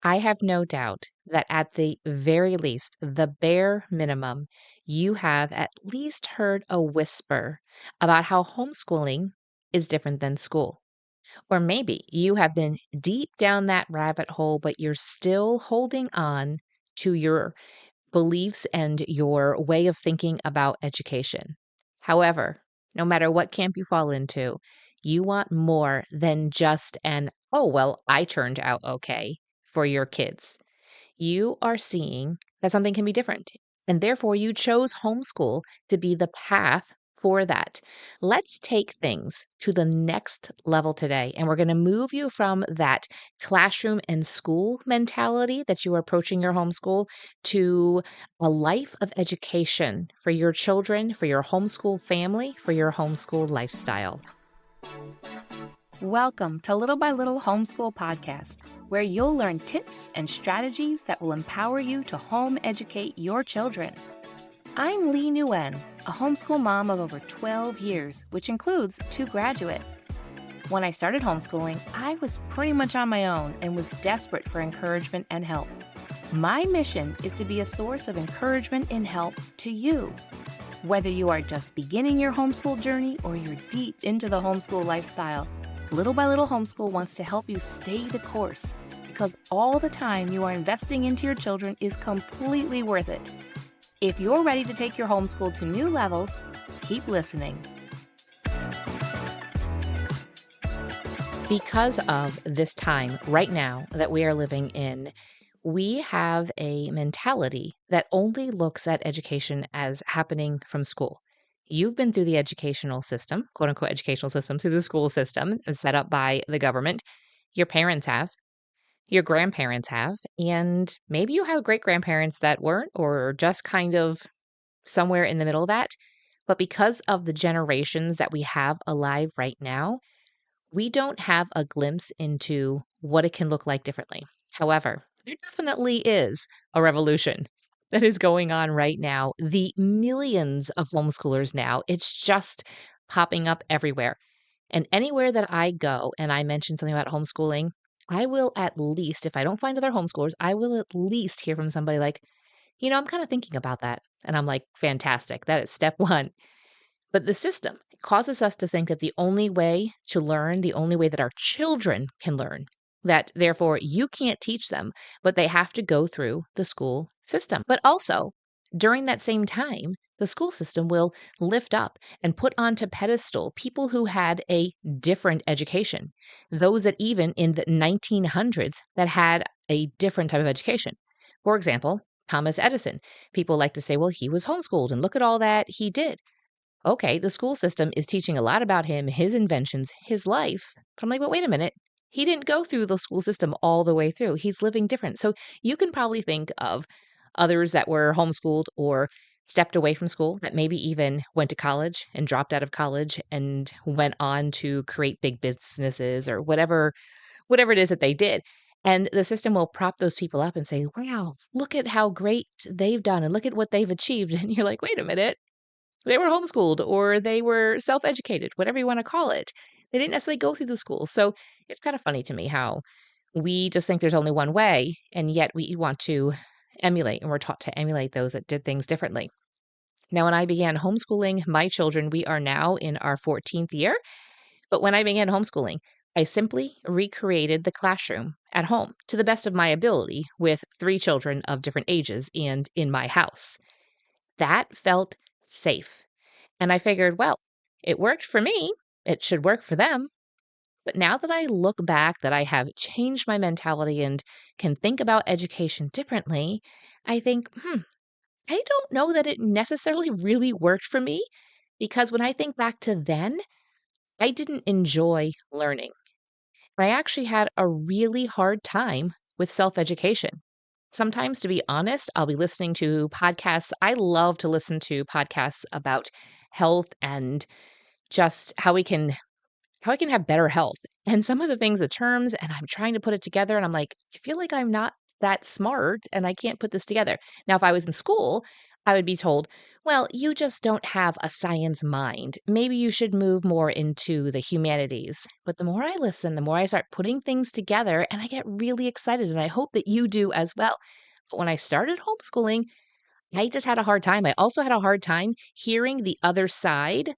I have no doubt that at the very least, the bare minimum, you have at least heard a whisper about how homeschooling is different than school. Or maybe you have been deep down that rabbit hole, but you're still holding on to your beliefs and your way of thinking about education. However, no matter what camp you fall into, you want more than just an, oh, well, I turned out okay for your kids. You are seeing that something can be different. And therefore, you chose homeschool to be the path for that. Let's take things to the next level today. And we're going to move you from that classroom and school mentality that you are approaching your homeschool to a life of education for your children, for your homeschool family, for your homeschool lifestyle. Welcome to Little by Little Homeschool Podcast, where you'll learn tips and strategies that will empower you to home educate your children. I'm Leigh Nguyen, a homeschool mom of over 12 years, which includes 2 graduates. When I started homeschooling, I was pretty much on my own and was desperate for encouragement and help. My mission is to be a source of encouragement and help to you. Whether you are just beginning your homeschool journey or you're deep into the homeschool lifestyle, Little by Little Homeschool wants to help you stay the course because all the time you are investing into your children is completely worth it. If you're ready to take your homeschool to new levels, keep listening. Because of this time right now that we are living in, we have a mentality that only looks at education as happening from school. You've been through the educational system, quote unquote educational system, through the school system set up by the government. Your parents have, your grandparents have, and maybe you have great grandparents that weren't or just kind of somewhere in the middle of that. But because of the generations that we have alive right now, we don't have a glimpse into what it can look like differently. However, there definitely is a revolution that is going on right now. The millions of homeschoolers now, it's just popping up everywhere. And anywhere that I go and I mention something about homeschooling, I will at least, if I don't find other homeschoolers, I will at least hear from somebody like, I'm kind of thinking about that. And I'm like, fantastic. That is step one. But the system causes us to think that the only way to learn, the only way that our children can learn, that therefore you can't teach them, but they have to go through the school system. But also, during that same time, the school system will lift up and put onto pedestal people who had a different education, those that even in the 1900s that had a different type of education. For example, Thomas Edison. People like to say, well, he was homeschooled and look at all that he did. Okay, the school system is teaching a lot about him, his inventions, his life. But I'm like, but wait a minute. He didn't go through the school system all the way through. He's living different. So you can probably think of others that were homeschooled or stepped away from school that maybe even went to college and dropped out of college and went on to create big businesses or whatever it is that they did. And the system will prop those people up and say, wow, look at how great they've done and look at what they've achieved. And you're like, wait a minute. They were homeschooled or they were self-educated, whatever you wanna call it. They didn't necessarily go through the school. So it's kind of funny to me how we just think there's only one way, and yet we want to emulate, and we're taught to emulate those that did things differently. Now, when I began homeschooling my children, we are now in our 14th year. But when I began homeschooling, I simply recreated the classroom at home to the best of my ability with 3 children of different ages and in my house. That felt safe. And I figured, well, it worked for me. It should work for them. But now that I look back, that I have changed my mentality and can think about education differently, I think, I don't know that it necessarily really worked for me because when I think back to then, I didn't enjoy learning. I actually had a really hard time with self education. Sometimes, to be honest, I'll be listening to podcasts. I love to listen to podcasts about health and just how we can have better health. And some of the things, the terms, and I'm trying to put it together, and I'm like, I feel like I'm not that smart and I can't put this together. Now, if I was in school, I would be told, well, you just don't have a science mind. Maybe you should move more into the humanities. But the more I listen, the more I start putting things together and I get really excited. And I hope that you do as well. But when I started homeschooling, I just had a hard time. I also had a hard time hearing the other side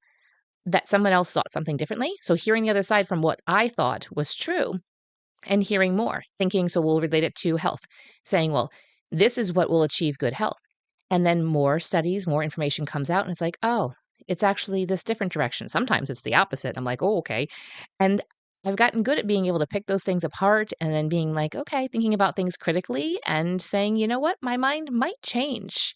that someone else thought something differently. So hearing the other side from what I thought was true and hearing more, thinking, so we'll relate it to health, saying, well, this is what will achieve good health. And then more studies, more information comes out, and it's like, oh, it's actually this different direction. Sometimes it's the opposite. I'm like, oh, okay. And I've gotten good at being able to pick those things apart and then being like, okay, thinking about things critically and saying, you know what, my mind might change.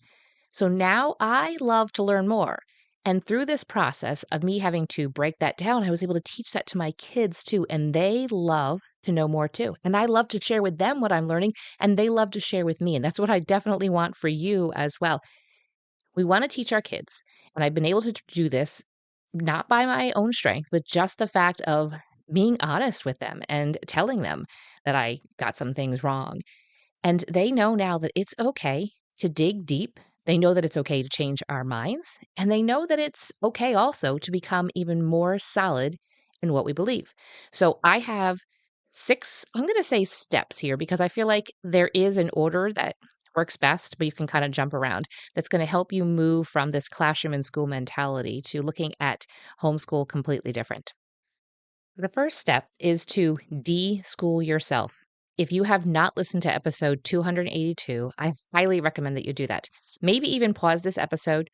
So now I love to learn more. And through this process of me having to break that down, I was able to teach that to my kids too. And they love to know more too. And I love to share with them what I'm learning, and they love to share with me. And that's what I definitely want for you as well. We want to teach our kids. And I've been able to do this not by my own strength, but just the fact of being honest with them and telling them that I got some things wrong. And they know now that it's okay to dig deep. They know that it's okay to change our minds. And they know that it's okay also to become even more solid in what we believe. So I have six, I'm going to say steps here because I feel like there is an order that works best, but you can kind of jump around. That's going to help you move from this classroom and school mentality to looking at homeschool completely different. The first step is to de-school yourself. If you have not listened to episode 282, I highly recommend that you do that. Maybe even pause this episode,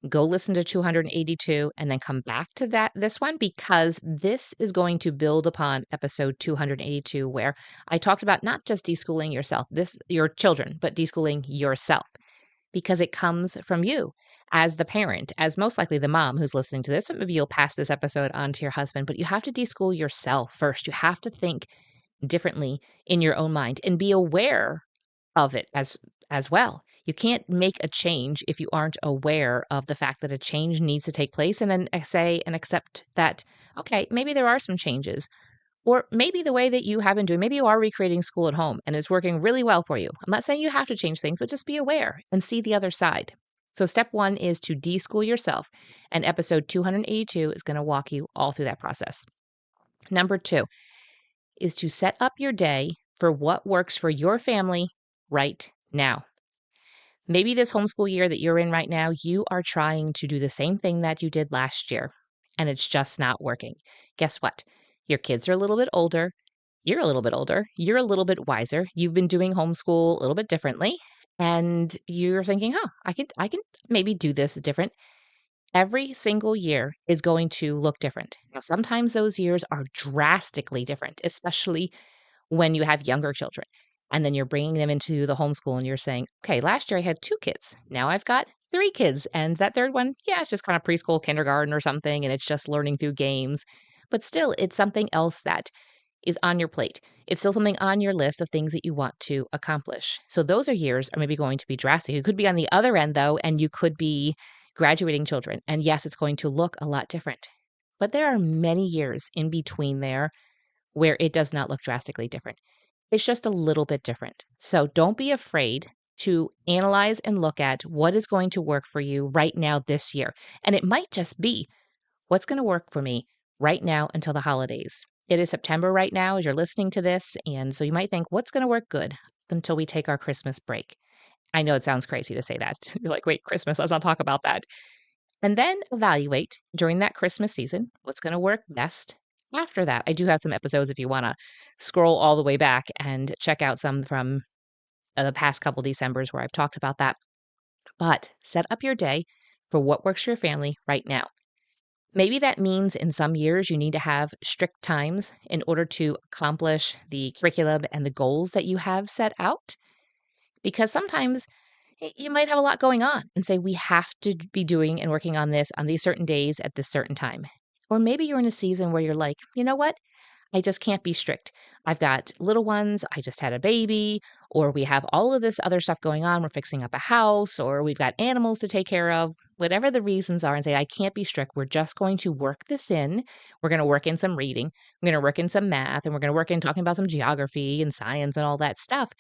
go listen to 282, and then come back to this one because this is going to build upon episode 282, where I talked about not just deschooling yourself, your children, but deschooling yourself because it comes from you as the parent, as most likely the mom who's listening to this, but maybe you'll pass this episode on to your husband. But you have to deschool yourself first. You have to think differently in your own mind and be aware of it as well. You can't make a change if you aren't aware of the fact that a change needs to take place and then say and accept that, okay, maybe there are some changes. Or maybe the way that you have been doing, maybe you are recreating school at home and it's working really well for you. I'm not saying you have to change things, but just be aware and see the other side. So, step one is to deschool yourself. And episode 282 is going to walk you all through that process. Number two is to set up your day for what works for your family right now. Maybe this homeschool year that you're in right now, you are trying to do the same thing that you did last year, and it's just not working. Guess what? Your kids are a little bit older. You're a little bit older. You're a little bit wiser. You've been doing homeschool a little bit differently, and you're thinking, "Oh, I can maybe do this different." Every single year is going to look different. Now, sometimes those years are drastically different, especially when you have younger children. And then you're bringing them into the homeschool and you're saying, okay, last year I had two kids. Now I've got three kids. And that third one, yeah, it's just kind of preschool, kindergarten, or something. And it's just learning through games. But still, it's something else that is on your plate. It's still something on your list of things that you want to accomplish. So those are years are maybe going to be drastic. You could be on the other end, though, and you could be graduating children. And yes, it's going to look a lot different. But there are many years in between there where it does not look drastically different. It's just a little bit different. So don't be afraid to analyze and look at what is going to work for you right now this year. And it might just be what's going to work for me right now until the holidays. It is September right now as you're listening to this. And so you might think, what's going to work good until we take our Christmas break? I know it sounds crazy to say that. You're like, wait, Christmas, let's not talk about that. And then evaluate during that Christmas season what's going to work best after that. I do have some episodes if you want to scroll all the way back and check out some from the past couple Decembers where I've talked about that. But set up your day for what works for your family right now. Maybe that means in some years you need to have strict times in order to accomplish the curriculum and the goals that you have set out. Because sometimes you might have a lot going on and say, we have to be doing and working on this on these certain days at this certain time. Or maybe you're in a season where you're like, you know what? I just can't be strict. I've got little ones. I just had a baby, or we have all of this other stuff going on. We're fixing up a house, or we've got animals to take care of, whatever the reasons are, and say, I can't be strict. We're just going to work this in. We're going to work in some reading. We're going to work in some math, and we're going to work in talking about some geography and science and all that stuff.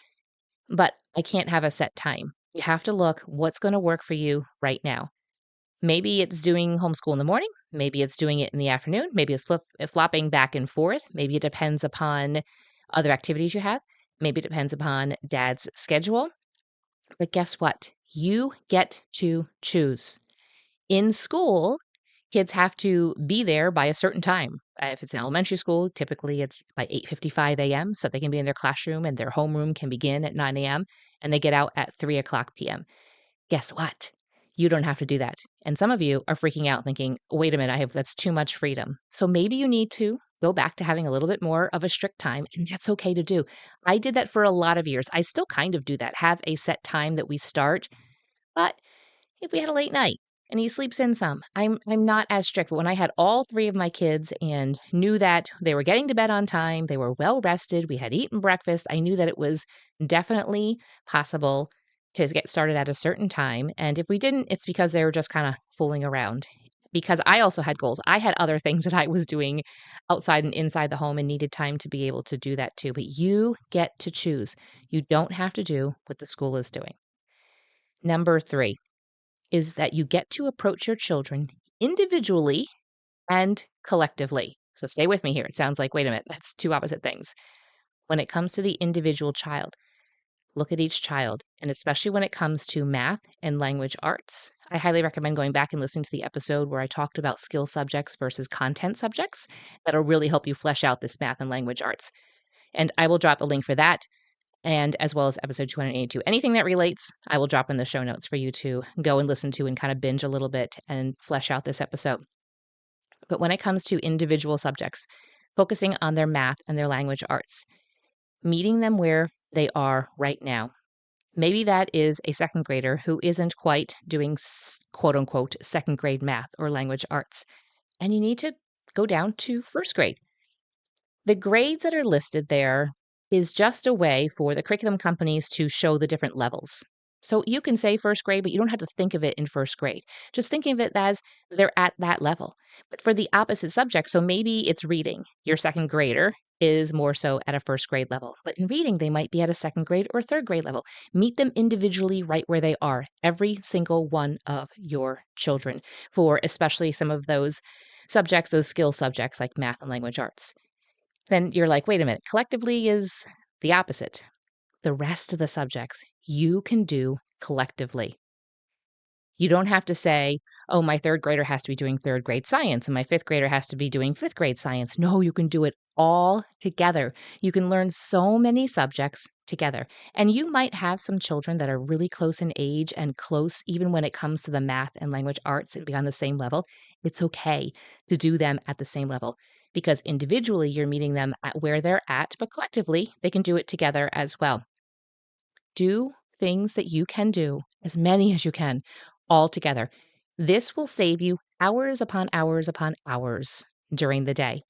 But I can't have a set time. You have to look what's going to work for you right now. Maybe it's doing homeschool in the morning. Maybe it's doing it in the afternoon. Maybe it's flopping back and forth. Maybe it depends upon other activities you have. Maybe it depends upon dad's schedule. But guess what? You get to choose. In school, kids have to be there by a certain time. If it's an elementary school, typically it's by 8:55 a.m. so they can be in their classroom and their homeroom can begin at 9 a.m. and they get out at 3 o'clock p.m. Guess what? You don't have to do that. And some of you are freaking out thinking, wait a minute, that's too much freedom. So maybe you need to go back to having a little bit more of a strict time, and that's okay to do. I did that for a lot of years. I still kind of do that, have a set time that we start. But if we had a late night and he sleeps in some, I'm not as strict. But when I had all three of my kids and knew that they were getting to bed on time, they were well rested, we had eaten breakfast, I knew that it was definitely possible to get started at a certain time. And if we didn't, it's because they were just kind of fooling around. Because I also had goals. I had other things that I was doing outside and inside the home and needed time to be able to do that too. But you get to choose. You don't have to do what the school is doing. Number three is that you get to approach your children individually and collectively. So stay with me here. It sounds like, wait a minute, that's two opposite things. When it comes to the individual child, look at each child, and especially when it comes to math and language arts. I highly recommend going back and listening to the episode where I talked about skill subjects versus content subjects. That'll really help you flesh out this math and language arts. And I will drop a link for that and as well as episode 282. Anything that relates, I will drop in the show notes for you to go and listen to and kind of binge a little bit and flesh out this episode. But when it comes to individual subjects, focusing on their math and their language arts, meeting them where they are right now. Maybe that is a second grader who isn't quite doing quote unquote second grade math or language arts, and you need to go down to first grade. The grades that are listed there is just a way for the curriculum companies to show the different levels. So you can say first grade, but you don't have to think of it in first grade. Just think of it as they're at that level. But for the opposite subject, so maybe it's reading. Your second grader is more so at a first grade level. But in reading, they might be at a second grade or third grade level. Meet them individually right where they are, every single one of your children, for especially some of those subjects, those skill subjects like math and language arts. Then you're like, wait a minute, collectively is the opposite. The rest of the subjects you can do collectively. You don't have to say, oh, my third grader has to be doing third grade science and my fifth grader has to be doing fifth grade science. No, you can do it all together. You can learn so many subjects together. And you might have some children that are really close in age and close even when it comes to the math and language arts and be on the same level. It's okay to do them at the same level because individually you're meeting them at where they're at, but collectively they can do it together as well. Do things that you can do, as many as you can, all together. This will save you hours upon hours upon hours during the day.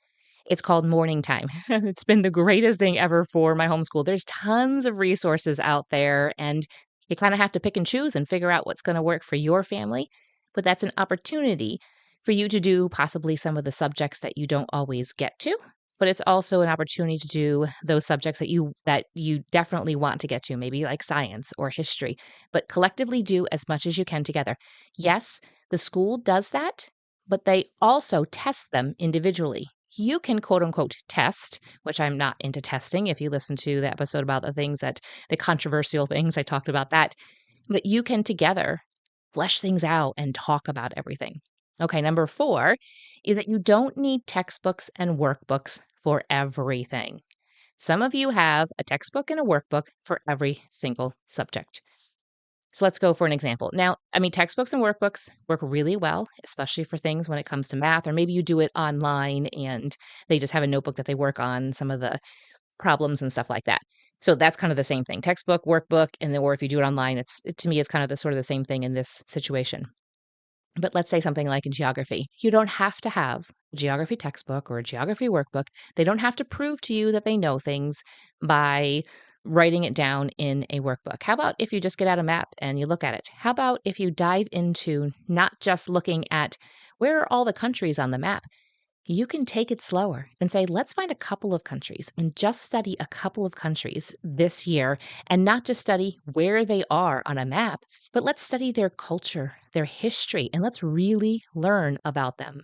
It's called morning time. It's been the greatest thing ever for my homeschool. There's tons of resources out there, and you kind of have to pick and choose and figure out what's going to work for your family. But that's an opportunity for you to do possibly some of the subjects that you don't always get to. But it's also an opportunity to do those subjects that you definitely want to get to, maybe like science or history, but collectively do as much as you can together. Yes, the school does that, but they also test them individually. You can quote unquote test, which I'm not into testing. If you listen to the episode about the controversial things, I talked about that. But you can together flesh things out and talk about everything. Okay, number 4 is that you don't need textbooks and workbooks for everything. Some of you have a textbook and a workbook for every single subject. So let's go for an example. Now, textbooks and workbooks work really well, especially for things when it comes to math, or maybe you do it online and they just have a notebook that they work on some of the problems and stuff like that. So that's kind of the same thing. Textbook, workbook, or if you do it online, to me, it's kind of the sort of the same thing in this situation. But let's say something like in geography. You don't have to have a geography textbook or a geography workbook. They don't have to prove to you that they know things by writing it down in a workbook. How about if you just get out a map and you look at it? How about if you dive into not just looking at where are all the countries on the map? You can take it slower and say, let's find a couple of countries and just study a couple of countries this year and not just study where they are on a map, but let's study their culture, their history, and let's really learn about them.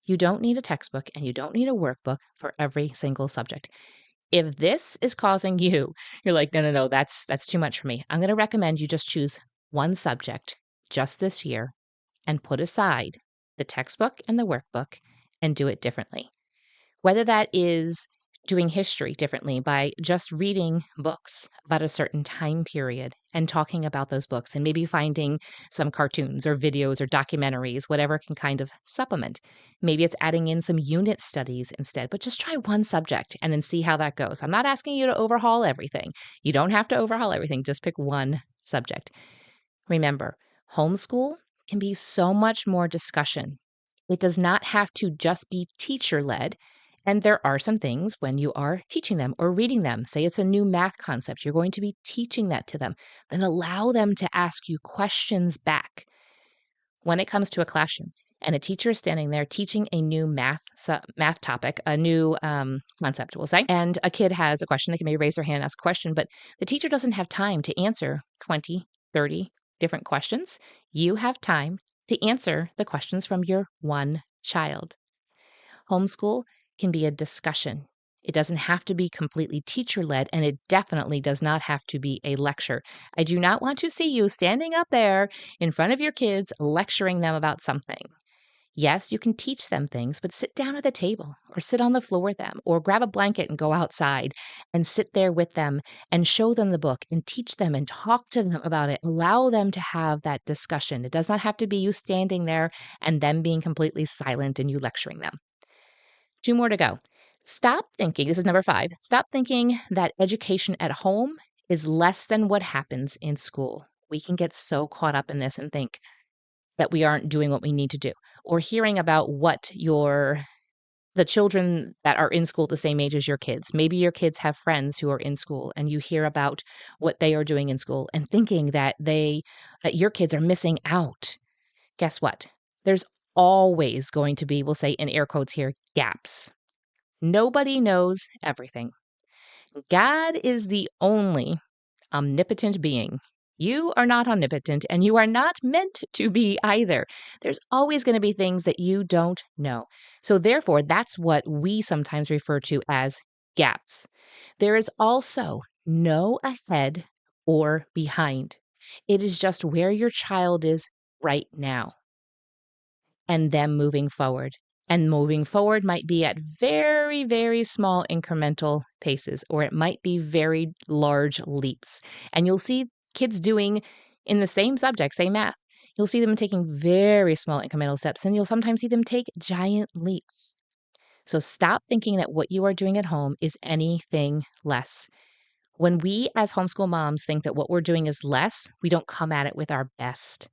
You don't need a textbook and you don't need a workbook for every single subject. If this is causing you're like, no, no, no, that's too much for me. I'm going to recommend you just choose one subject just this year and put aside the textbook and the workbook and do it differently. Whether that is doing history differently by just reading books about a certain time period and talking about those books and maybe finding some cartoons or videos or documentaries, whatever can kind of supplement. Maybe it's adding in some unit studies instead, but just try one subject and then see how that goes. I'm not asking you to overhaul everything. You don't have to overhaul everything. Just pick one subject. Remember, homeschool can be so much more discussion. It does not have to just be teacher led. And there are some things when you are teaching them or reading them, say it's a new math concept, you're going to be teaching that to them, then allow them to ask you questions back. When it comes to a classroom and a teacher is standing there teaching a new math topic, a new concept, we'll say, and a kid has a question, they can maybe raise their hand and ask a question, but the teacher doesn't have time to answer 20, 30 different questions. You have time to answer the questions from your one child. Homeschool can be a discussion. It doesn't have to be completely teacher led, and it definitely does not have to be a lecture. I do not want to see you standing up there in front of your kids lecturing them about something. Yes, you can teach them things, but sit down at the table or sit on the floor with them or grab a blanket and go outside and sit there with them and show them the book and teach them and talk to them about it. Allow them to have that discussion. It does not have to be you standing there and them being completely silent and you lecturing them. 2 more to go. Stop thinking, this is number 5, stop thinking that education at home is less than what happens in school. We can get so caught up in this and think that we aren't doing what we need to do, or hearing about what the children that are in school at the same age as your kids. Maybe your kids have friends who are in school and you hear about what they are doing in school and thinking that your kids are missing out. Guess what? There's always going to be, we'll say in air quotes here, gaps. Nobody knows everything. God is the only omnipotent being. You are not omnipotent and you are not meant to be either. There's always going to be things that you don't know. So, therefore, that's what we sometimes refer to as gaps. There is also no ahead or behind. It is just where your child is right now and them moving forward. And moving forward might be at very, very small incremental paces, or it might be very large leaps. And you'll see kids doing in the same subject, say math, you'll see them taking very small incremental steps, and you'll sometimes see them take giant leaps. So stop thinking that what you are doing at home is anything less. When we as homeschool moms think that what we're doing is less, we don't come at it with our best.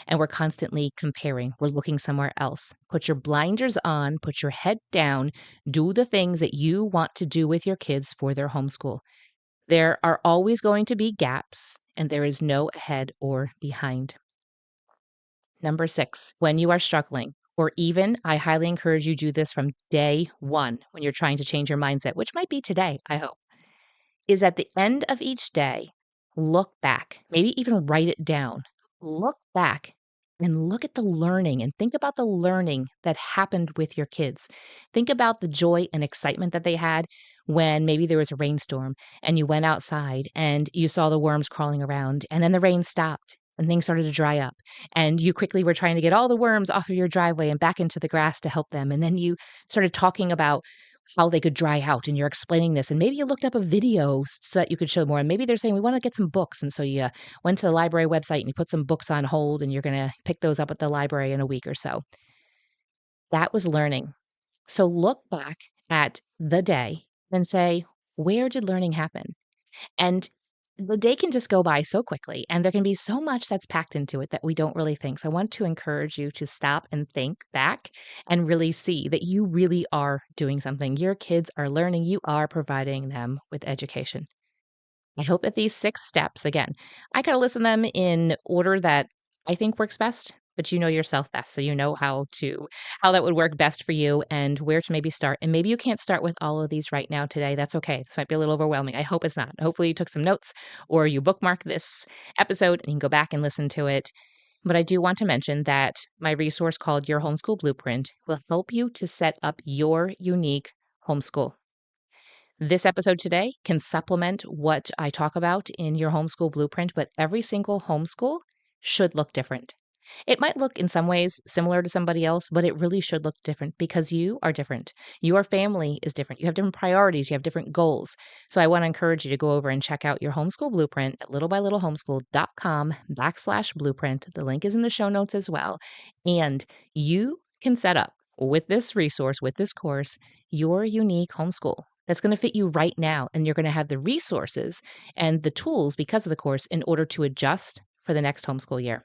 And we're constantly comparing. We're looking somewhere else. Put your blinders on, put your head down, do the things that you want to do with your kids for their homeschool. There are always going to be gaps, and there is no ahead or behind. Number 6, when you are struggling, or even I highly encourage you do this from day one when you're trying to change your mindset, which might be today, I hope, is at the end of each day, look back, maybe even write it down. Look back and look at the learning and think about the learning that happened with your kids. Think about the joy and excitement that they had when maybe there was a rainstorm and you went outside and you saw the worms crawling around and then the rain stopped and things started to dry up and you quickly were trying to get all the worms off of your driveway and back into the grass to help them. And then you started talking about how they could dry out and you're explaining this and maybe you looked up a video so that you could show more and maybe they're saying we want to get some books and so you went to the library website and you put some books on hold and you're going to pick those up at the library in a week or so. That was learning. So look back at the day and say, where did learning happen? And the day can just go by so quickly, and there can be so much that's packed into it that we don't really think. So I want to encourage you to stop and think back and really see that you really are doing something. Your kids are learning, you are providing them with education. I hope that these 6 steps, again, I got to listen them in order that I think works best, but you know yourself best. So you know how that would work best for you and where to maybe start. And maybe you can't start with all of these right now today. That's okay. This might be a little overwhelming. I hope it's not. Hopefully you took some notes or you bookmark this episode and you can go back and listen to it. But I do want to mention that my resource called Your Homeschool Blueprint will help you to set up your unique homeschool. This episode today can supplement what I talk about in Your Homeschool Blueprint, but every single homeschool should look different. It might look in some ways similar to somebody else, but it really should look different because you are different. Your family is different. You have different priorities. You have different goals. So I want to encourage you to go over and check out your homeschool blueprint at littlebylittlehomeschool.com/blueprint. The link is in the show notes as well. And you can set up with this resource, with this course, your unique homeschool that's going to fit you right now. And you're going to have the resources and the tools because of the course in order to adjust for the next homeschool year.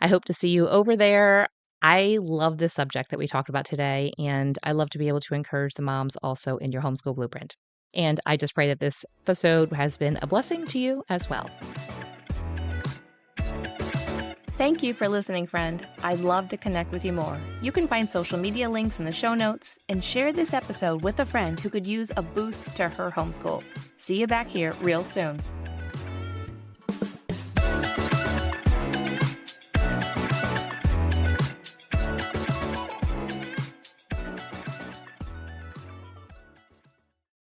I hope to see you over there. I love this subject that we talked about today, and I love to be able to encourage the moms also in your homeschool blueprint. And I just pray that this episode has been a blessing to you as well. Thank you for listening, friend. I'd love to connect with you more. You can find social media links in the show notes and share this episode with a friend who could use a boost to her homeschool. See you back here real soon.